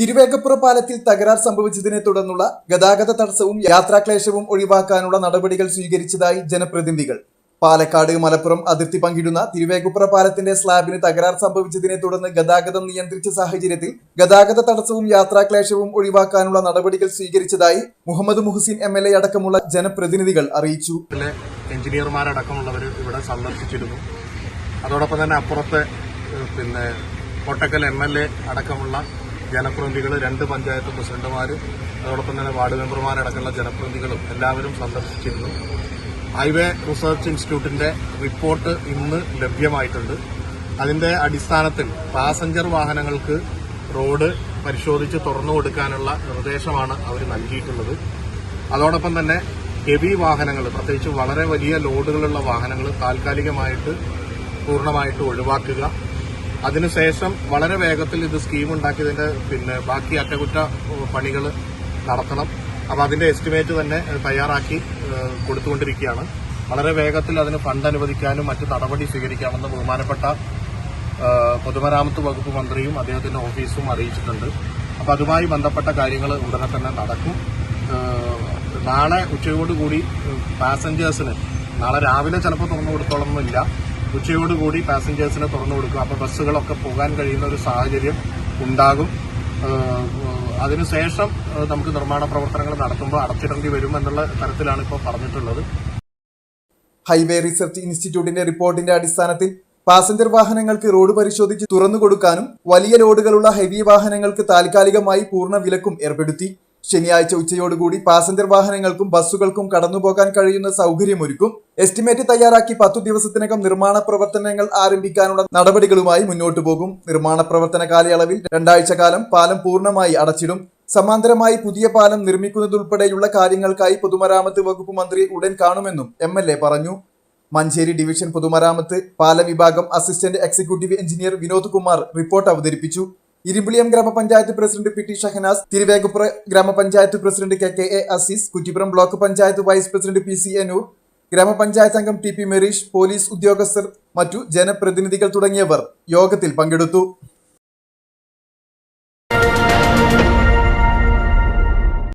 തിരുവേഗപ്പുറ പാലത്തിൽ തകരാർ സംഭവിച്ചതിനെ തുടർന്നുള്ള ഗതാഗത തടസ്സവും യാത്രാക്ലേശവും ഒഴിവാക്കാനുള്ള നടപടികൾ സ്വീകരിച്ചതായി ജനപ്രതിനിധികൾ. പാലക്കാട് മലപ്പുറം അതിർത്തി പങ്കിടുന്ന തിരുവേഗപ്പുറ പാലത്തിന്റെ സ്ലാബിന് തകരാർ സംഭവിച്ചതിനെ തുടർന്ന് ഗതാഗതം നിയന്ത്രിച്ച സാഹചര്യത്തിൽ ഗതാഗത തടസ്സവും യാത്രാക്ലേശവും ഒഴിവാക്കാനുള്ള നടപടികൾ സ്വീകരിച്ചതായി മുഹമ്മദ് മുഹസിൻ MLA അടക്കമുള്ള ജനപ്രതിനിധികൾ അറിയിച്ചു. എഞ്ചിനീയർമാരടക്കമുള്ളവർ ഇവിടെ സന്ദർശിച്ചിരുന്നു. അതോടൊപ്പം തന്നെ അപ്പുറത്തെ കോട്ടക്കൽ MLA അടക്കമുള്ള ജനപ്രതിനിധികൾ, 2 പഞ്ചായത്ത് പ്രസിഡന്റുമാർ, അതോടൊപ്പം തന്നെ വാർഡ് മെമ്പർമാരടക്കമുള്ള ജനപ്രതിനിധികളും എല്ലാവരും സന്ദർശിച്ചിരുന്നു. ഹൈവേ റിസർച്ച് ഇൻസ്റ്റിറ്റ്യൂട്ടിന്റെ റിപ്പോർട്ട് ഇന്ന് ലഭ്യമായിട്ടുണ്ട്. അതിന്റെ അടിസ്ഥാനത്തിൽ പാസഞ്ചർ വാഹനങ്ങൾക്ക് റോഡ് പരിശോധിച്ച് തുറന്നു കൊടുക്കാനുള്ള നിർദ്ദേശമാണ് അവർ നൽകിയിട്ടുള്ളത്. അതോടൊപ്പം തന്നെ ഹെവി വാഹനങ്ങൾ, പ്രത്യേകിച്ച് വളരെ വലിയ ലോഡുകളുള്ള വാഹനങ്ങൾ താൽക്കാലികമായിട്ട് പൂർണ്ണമായിട്ട് ഒഴിവാക്കുക. അതിനുശേഷം വളരെ വേഗത്തിൽ ഇത് സ്കീം ഉണ്ടാക്കിയതിന്റെ ബാക്കി അറ്റകുറ്റ പണികൾ നടത്തണം. അപ്പോൾ അതിന്റെ എസ്റ്റിമേറ്റ് തന്നെ തയ്യാറാക്കി കൊടുത്തുകൊണ്ടിരിക്കുകയാണ്. വളരെ വേഗത്തിൽ അതിന് ഫണ്ട് അനുവദിക്കാനും മറ്റു നടപടി സ്വീകരിക്കാമെന്ന് ബഹുമാനപ്പെട്ട പൊതുമരാമത്ത് വകുപ്പ് മന്ത്രിയും അദ്ദേഹത്തിന്റെ ഓഫീസും അറിയിച്ചിട്ടുണ്ട്. അപ്പോൾ അതുമായി ബന്ധപ്പെട്ട കാര്യങ്ങൾ ഉടനെ തന്നെ നടക്കും. നാളെ ഉച്ചയോടുകൂടി പാസഞ്ചേഴ്സിന്, നാളെ രാവിലെ ചിലപ്പോൾ തുറന്നു കൊടുത്തോളണമെന്നില്ല, ഉച്ചയോടുകൂടി പാസഞ്ചേഴ്സിന് തുറന്നു കൊടുക്കും. അപ്പോൾ ബസ്സുകളൊക്കെ പോകാൻ കഴിയുന്ന ഒരു സാഹചര്യം ഉണ്ടാകും. അതിനുശേഷം നമുക്ക് നിർമ്മാണ പ്രവർത്തനങ്ങൾ നടത്തുമ്പോൾ അടച്ചിടേണ്ടി വരും എന്നുള്ള തരത്തിലാണ് ഇപ്പോൾ പറഞ്ഞിട്ടുള്ളത്. ഹൈവേ റിസർച്ച് ഇൻസ്റ്റിറ്റ്യൂട്ടിന്റെ റിപ്പോർട്ടിന്റെ അടിസ്ഥാനത്തിൽ പാസഞ്ചർ വാഹനങ്ങൾക്ക് റോഡ് പരിശോധിച്ച് തുറന്നു കൊടുക്കാനും വലിയ ലോഡുകളുള്ള ഹെവി വാഹനങ്ങൾക്ക് താൽക്കാലികമായി പൂർണ്ണ വിലക്കും ഏർപ്പെടുത്തി. ശനിയാഴ്ച ഉച്ചയോടുകൂടി പാസഞ്ചർ വാഹനങ്ങൾക്കും ബസ്സുകൾക്കും കടന്നുപോകാൻ കഴിയുന്ന സൗകര്യമൊരുക്കും. എസ്റ്റിമേറ്റ് തയ്യാറാക്കി 10 ദിവസത്തിനകം നിർമ്മാണ പ്രവർത്തനങ്ങൾ ആരംഭിക്കാനുള്ള നടപടികളുമായി മുന്നോട്ടു പോകും. നിർമ്മാണ പ്രവർത്തന കാലയളവിൽ 2 ആഴ്ച കാലം പാലം പൂർണ്ണമായി അടച്ചിടും. സമാന്തരമായി പുതിയ പാലം നിർമ്മിക്കുന്നതുൾപ്പെടെയുള്ള കാര്യങ്ങൾക്കായി പൊതുമരാമത്ത് വകുപ്പ് മന്ത്രി ഉടൻ കാണുമെന്നും MLA പറഞ്ഞു. മഞ്ചേരി ഡിവിഷൻ പൊതുമരാമത്ത് പാല വിഭാഗം assistant executive engineer Vinod Kumar report അവതരിപ്പിച്ചു. ഇരുമ്പിളിയം ഗ്രാമപഞ്ചായത്ത് പ്രസിഡന്റ് PT ഷഹനാസ്, തിരുവേഗപ്പുറ ഗ്രാമപഞ്ചായത്ത് president KKA Azeez, Kuttippuram block panchayat vice president PC Anoor, ഗ്രാമപഞ്ചായത്ത് അംഗം TP മെറീഷ്, പോലീസ് ഉദ്യോഗസ്ഥർ, മറ്റു ജനപ്രതിനിധികൾ തുടങ്ങിയവർ യോഗത്തിൽ പങ്കെടുത്തു.